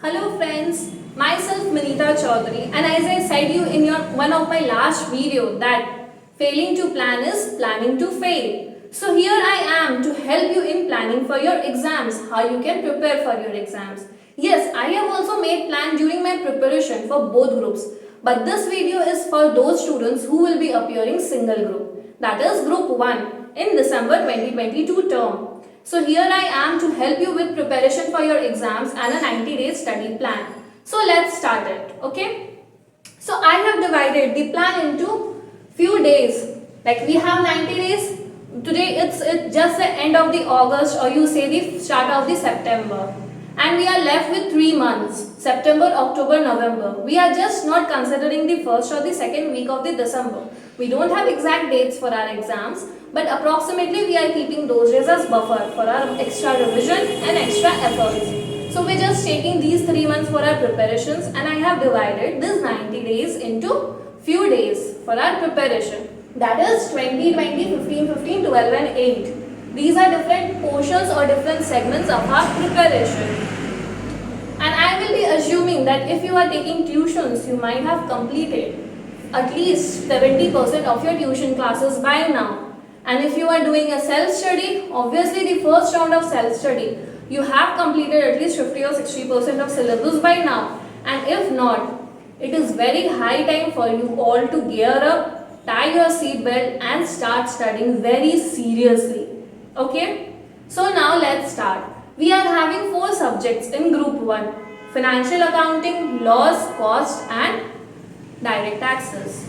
Hello friends, myself Manita Chaudhary, and as I said you in one of my last video that failing to plan is planning to fail. So here I am to help you in planning for your exams, how you can prepare for your exams. Yes, I have also made plan during my preparation for both groups, but this video is for those students who will be appearing single group, that is group 1 in December 2022 term. So here I am to help you with preparation for your exams and a 90-day study plan. So let's start it, okay? So I have divided the plan into few days. Like we have 90 days. Today it's just the end of the August, or you say the start of the September. And we are left with 3 months, September, October, November. We are just not considering the first or the second week of the December. We don't have exact dates for our exams, but approximately we are keeping those days as buffer for our extra revision and extra efforts. So we're just taking these 3 months for our preparations, and I have divided this 90 days into few days for our preparation. That is 20, 20, 15, 15, 12 and 8. These are different portions or different segments of our preparation. And I will be assuming that if you are taking tuitions, you might have completed at least 70% of your tuition classes by now. And if you are doing a self-study, obviously the first round of self-study, you have completed at least 50 or 60% of syllabus by now. And if not, it is very high time for you all to gear up, tie your seat belt and start studying very seriously. Okay? So now let's start. We are having 4 subjects in group 1. Financial accounting, laws, cost and direct taxes.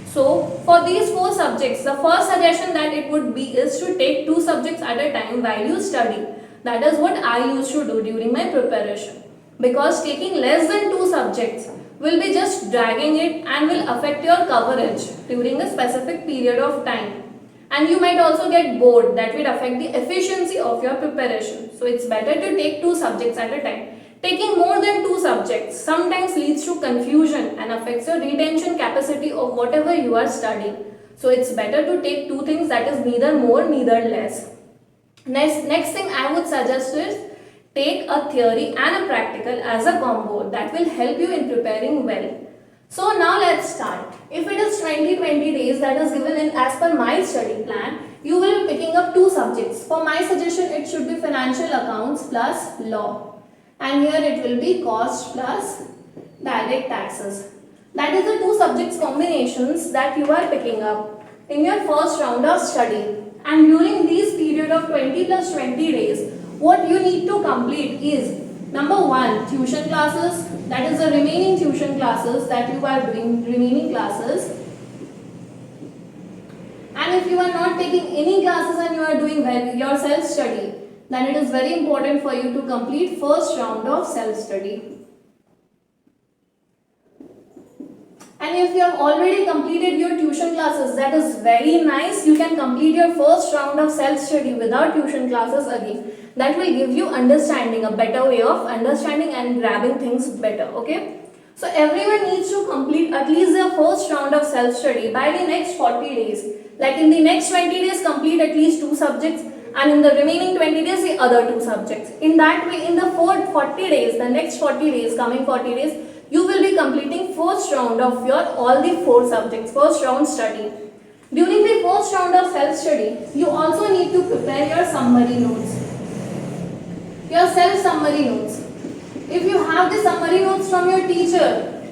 So for these 4 subjects, the first suggestion that it would be is to take 2 subjects at a time while you study. That is what I used to do during my preparation. Because taking less than 2 subjects will be just dragging it and will affect your coverage during a specific period of time. And you might also get bored. That will affect the efficiency of your preparation. So it's better to take 2 subjects at a time. Taking more than 2 subjects sometimes leads to confusion and affects your retention capacity of whatever you are studying. So it's better to take 2 things, that is neither more neither less. Next thing I would suggest is take a theory and a practical as a combo. That will help you in preparing well. So now let's start. If it is 20 days that is given in as per my study plan, you will be picking up 2 subjects. For my suggestion, it should be financial accounts plus law. And here it will be cost plus direct taxes. That is the 2 subjects combinations that you are picking up in your first round of study. And during this period of 20 plus 20 days, what you need to complete is number 1, tuition classes. That is the remaining tuition classes that you are doing, remaining classes. And if you are not taking any classes and you are doing your self-study, then it is very important for you to complete first round of self-study. And if you have already completed your tuition classes, that is very nice. You can complete your first round of self-study without tuition classes again. That will give you understanding, a better way of understanding and grabbing things better, okay? So everyone needs to complete at least their first round of self-study by the next 40 days. Like in the next 20 days, complete at least 2 subjects, and in the remaining 20 days, the other 2 subjects. In that way, in the 40 days, the next 40 days, coming 40 days, you will be completing first round of your all the 4 subjects, first round study. During the first round of self-study, you also need to prepare your summary notes. Your self-summary notes. If you have the summary notes from your teacher,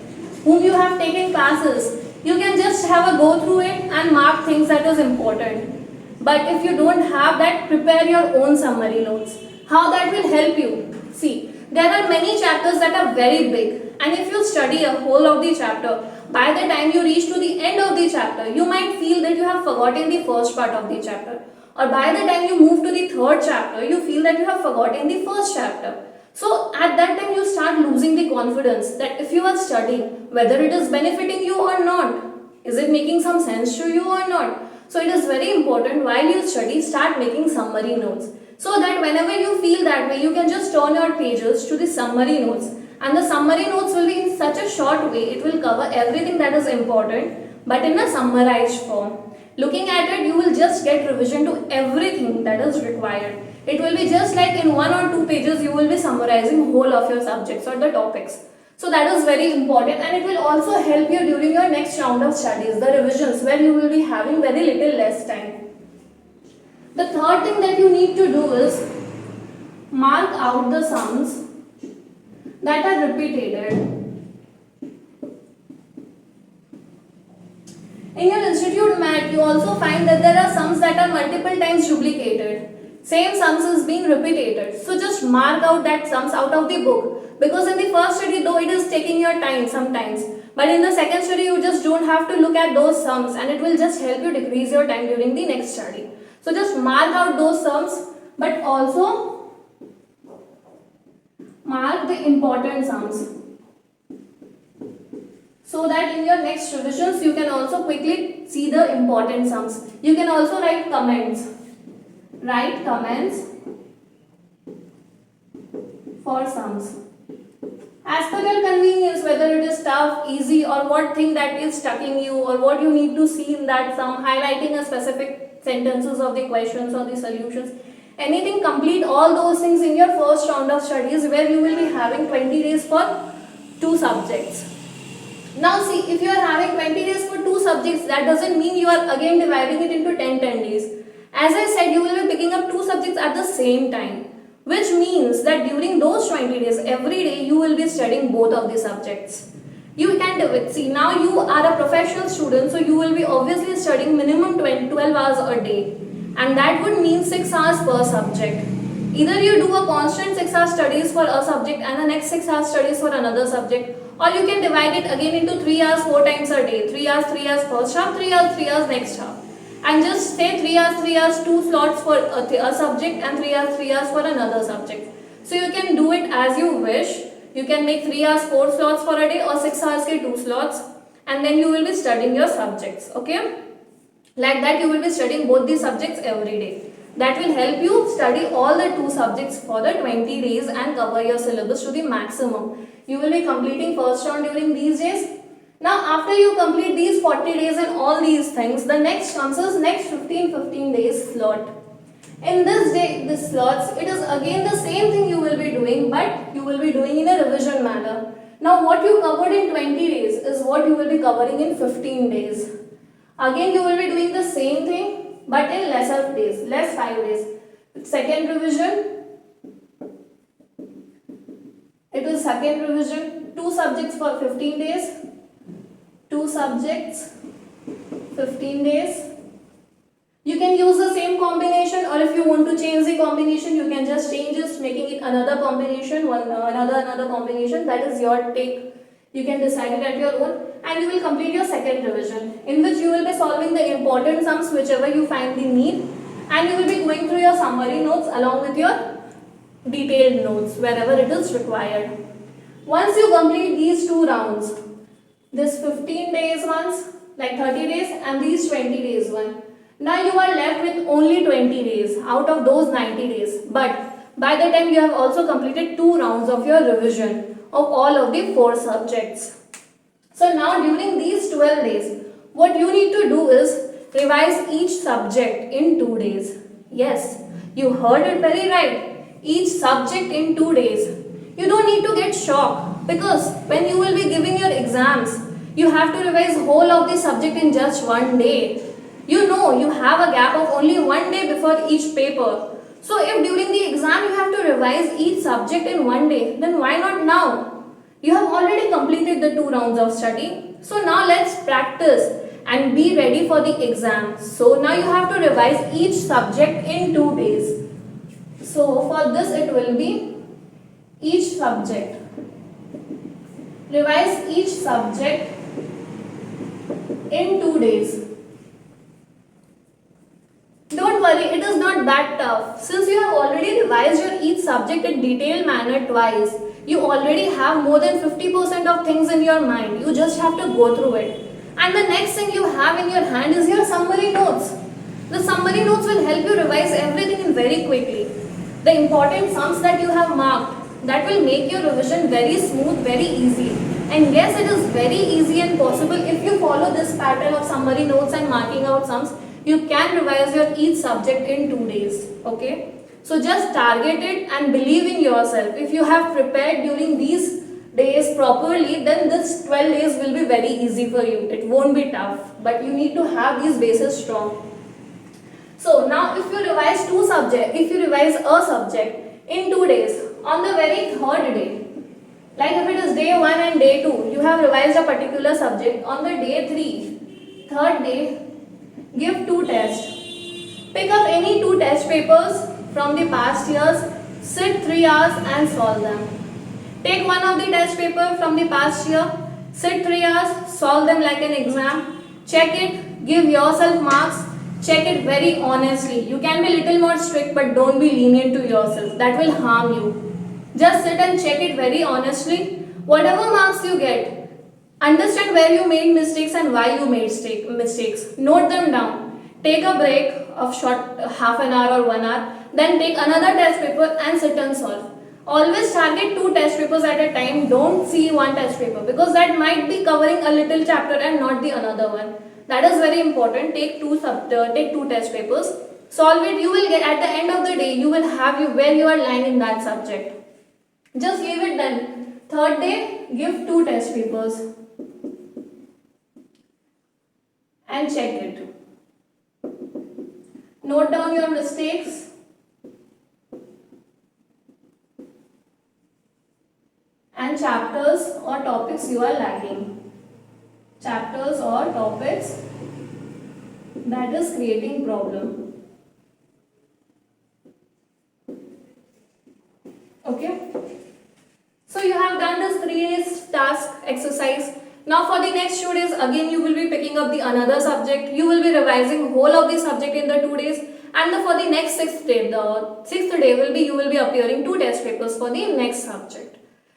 whom you have taken classes, you can just have a go through it and mark things that is important. But if you don't have that, prepare your own summary notes. How that will help you? See, there are many chapters that are very big, and if you study a whole of the chapter, by the time you reach to the end of the chapter, you might feel that you have forgotten the first part of the chapter. Or by the time you move to the 3rd chapter, you feel that you have forgotten the first chapter. So at that time you start losing the confidence that if you are studying, whether it is benefiting you or not, is it making some sense to you or not? So it is very important while you study, start making summary notes. So that whenever you feel that way, you can just turn your pages to the summary notes. And the summary notes will be in such a short way, it will cover everything that is important, but in a summarized form. Looking at it, you will just get revision to everything that is required. It will be just like in 1 or 2 pages you will be summarizing whole of your subjects or the topics. So that is very important, and it will also help you during your next round of studies, the revisions, where you will be having very little less time. The third thing that you need to do is mark out the sums that are repeated. In your institute math, you also find that there are sums that are multiple times duplicated. Same sums is being repeated. So just mark out that sums out of the book. Because in the first study, though it is taking your time sometimes. But in the second study, you just don't have to look at those sums, and it will just help you decrease your time during the next study. So just mark out those sums, but also mark the important sums, so that in your next revisions you can also quickly see the important sums. You can also write comments. Write comments for sums. As per your convenience, whether it is tough, easy, or what thing that is stuck in you, or what you need to see in that sum, highlighting a specific sentences of the questions or the solutions. Anything, complete all those things in your first round of studies, where you will be having 20 days for 2 subjects. Now see, if you are having 20 days for 2 subjects, that doesn't mean you are again dividing it into 10 days. As I said, you will be picking up 2 subjects at the same time, which means that during those 20 days, every day you will be studying both of the subjects. You can do it. See, now you are a professional student, so you will be obviously studying minimum 12 hours a day, and that would mean 6 hours per subject. Either you do a constant 6 hours studies for a subject and the next 6 hours studies for another subject, or you can divide it again into 3 hours 4 times a day. 3 hours first half, 3 hours next half. And just say 3 hours 2 slots for a subject, and 3 hours for another subject. So you can do it as you wish. You can make 3 hours 4 slots for a day, or 6 hours ke 2 slots, and then you will be studying your subjects. Okay? Like that you will be studying both the subjects every day. That will help you study all the 2 subjects for the 20 days and cover your syllabus to the maximum. You will be completing first round during these days. Now after you complete these 40 days and all these things, the next comes is next 15 days slot. In this slots, it is again the same thing you will be doing, but you will be doing in a revision manner. Now what you covered in 20 days is what you will be covering in 15 days. Again you will be doing the same thing, but in lesser days, less 5 days. Second revision, it is second revision, 2 subjects for 15 days, 2 subjects, 15 days. You can use the same combination, or if you want to change the combination, you can just change it, making it another combination, another combination. That is your take. You can decide it at your own, and you will complete your second revision, in which you will be solving the important sums whichever you find the need, and you will be going through your summary notes along with your detailed notes wherever it is required. Once you complete these 2 rounds, this 15 days ones, like 30 days, and these 20 days one, now you are left with only 20 days out of those 90 days. But by the time you have also completed 2 rounds of your revision of all of the 4 subjects. So now during these 12 days, what you need to do is revise each subject in 2 days. Yes, you heard it very right. Each subject in 2 days. You don't need to get shocked, because when you will be giving your exams, you have to revise whole of the subject in just 1 day. You know you have a gap of only 1 day before each paper. So if during the exam you have to revise each subject in 1 day, then why not now? You have already completed the 2 rounds of study. So now let's practice and be ready for the exam. So now you have to revise each subject in 2 days. So for this it will be each subject. Revise each subject in 2 days. Don't worry, it is not that tough. Since you have already revised your each subject in detailed manner twice, you already have more than 50% of things in your mind. You just have to go through it. And the next thing you have in your hand is your summary notes. The summary notes will help you revise everything in very quickly. The important sums that you have marked, that will make your revision very smooth, very easy. And yes, it is very easy and possible if you follow this pattern of summary notes and marking out sums. you can revise your each subject in 2 days. Okay. So just target it and believe in yourself. If you have prepared during these days properly, then this 12 days will be very easy for you. It won't be tough, but you need to have these bases strong. So now if you revise if you revise a subject in 2 days, on the very third day, like if it is day 1 and day 2, you have revised a particular subject, on the day 3, third day, give 2 tests. Pick up any 2 test papers from the past years, sit 3 hours and solve them. Take one of the test paper from the past year, sit 3 hours, solve them like an exam, check it, give yourself marks, check it very honestly. You can be little more strict, but don't be lenient to yourself. That will harm you. Just sit and check it very honestly. Whatever marks you get, understand where you made mistakes and why you made mistakes. Note them down. Take a break of short half an hour or 1 hour. Then take another test paper and sit and solve. Always target 2 test papers at a time. Don't see 1 test paper because that might be covering a little chapter and not the another one. That is very important. Take 2 test papers. Solve it. You will get at the end of the day. You will have where you are lying in that subject. Just leave it then. Third day, give 2 test papers and check it. Note down your mistakes and chapters or topics you are lacking. Chapters or topics that is creating problem. Okay. So you have done this 3 days task exercise. Now for the next 2 days, again you will be picking up the another subject. You will be revising whole of the subject in the 2 days. And for the next 6th day, the 6th day you will be appearing 2 test papers for the next subject.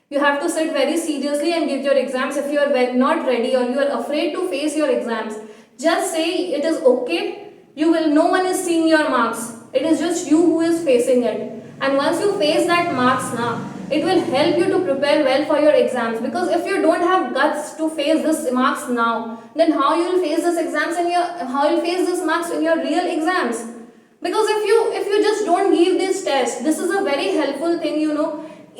You have to sit very seriously and give your exams. If you are not ready or you are afraid to face your exams, just say it is okay. No one is seeing your marks. It is just you who is facing it. And once you face that marks now, it will help you to prepare well for your exams, because if you don't have guts to face this marks now, then how you will face this exams and how you will face this marks in your real exams? Because if you just don't give this test, this is a very helpful thing,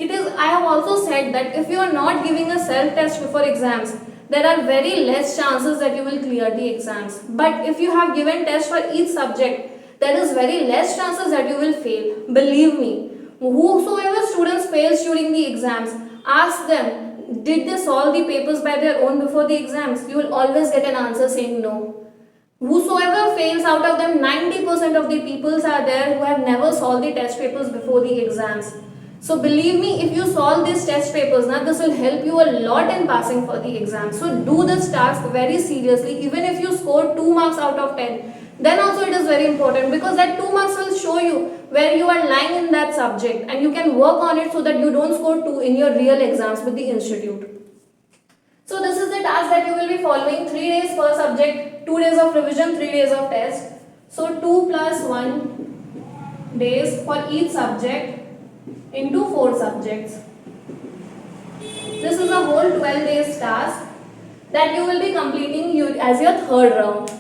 It is. I have also said that if you are not giving a self test before exams, there are very less chances that you will clear the exams. But if you have given test for each subject, there is very less chances that you will fail. Believe me. Whosoever students fails during the exams, ask them, did they solve the papers by their own before the exams? You will always get an answer saying no. Whosoever fails, out of them 90% of the peoples are there who have never solved the test papers before the exams. So believe me, if you solve these test papers, this will help you a lot in passing for the exam. So do this task very seriously. Even if you score 2 marks out of 10, then also it is very important, because that 2 marks will show you where you are lying in that subject, and you can work on it so that you don't score 2 in your real exams with the institute. So this is the task that you will be following. 3 days per subject, 2 days of revision, 3 days of test. So 2 plus 1 days for each subject into 4 subjects. This is a whole 12 days task that you will be completing as your third round.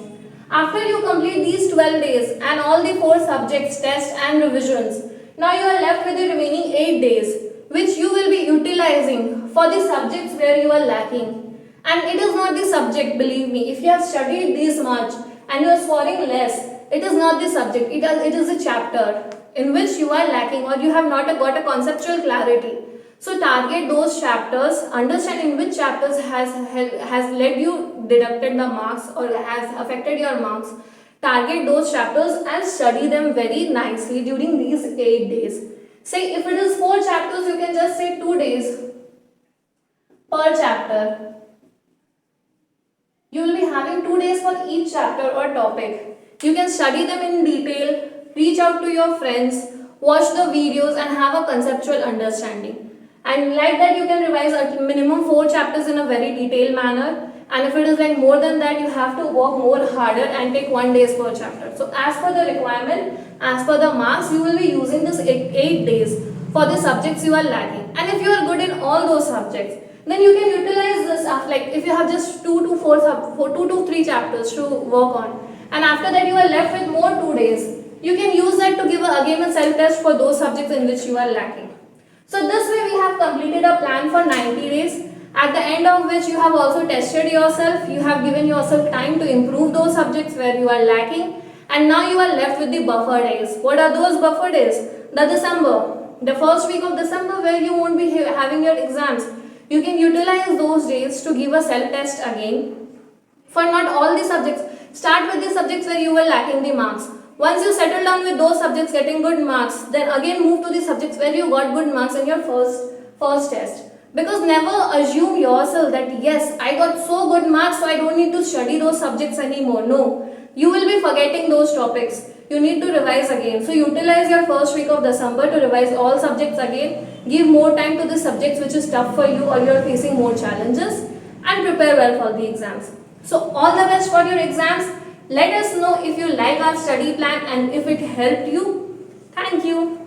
After you complete these 12 days and all the 4 subjects, tests and revisions, now you are left with the remaining 8 days, which you will be utilizing for the subjects where you are lacking. And it is not the subject, believe me. If you have studied this much and you are scoring less, it is not the subject, it is a chapter in which you are lacking, or you have not got a conceptual clarity. So target those chapters, understanding which chapters has led you deducted the marks or has affected your marks. Target those chapters and study them very nicely during these 8 days. Say if it is 4 chapters, you can just say 2 days per chapter. You will be having 2 days for each chapter or topic. You can study them in detail, reach out to your friends, watch the videos and have a conceptual understanding. And like that, you can revise at minimum 4 chapters in a very detailed manner. And if it is like more than that, you have to work more harder and take 1 day per chapter. So as per the requirement, as per the marks, you will be using this 8 days for the subjects you are lacking. And if you are good in all those subjects, then you can utilize this, like if you have just 2 to 3 chapters to work on, and after that you are left with more 2 days. You can use that to give again a self-test for those subjects in which you are lacking. So this way we have completed a plan for 90 days, at the end of which you have also tested yourself, you have given yourself time to improve those subjects where you are lacking, and now you are left with the buffer days. What are those buffer days? The December, the first week of December where you won't be having your exams. You can utilize those days to give a self-test again for not all the subjects. Start with the subjects where you were lacking the marks. Once you settle down with those subjects getting good marks, then again move to the subjects where you got good marks in your first test. Because never assume yourself that yes, I got so good marks so I don't need to study those subjects anymore. No, you will be forgetting those topics. You need to revise again. So utilize your first week of December to revise all subjects again. Give more time to the subjects which is tough for you or you are facing more challenges, and prepare well for the exams. So all the best for your exams. Let us know if you like our study plan and if it helped you. Thank you.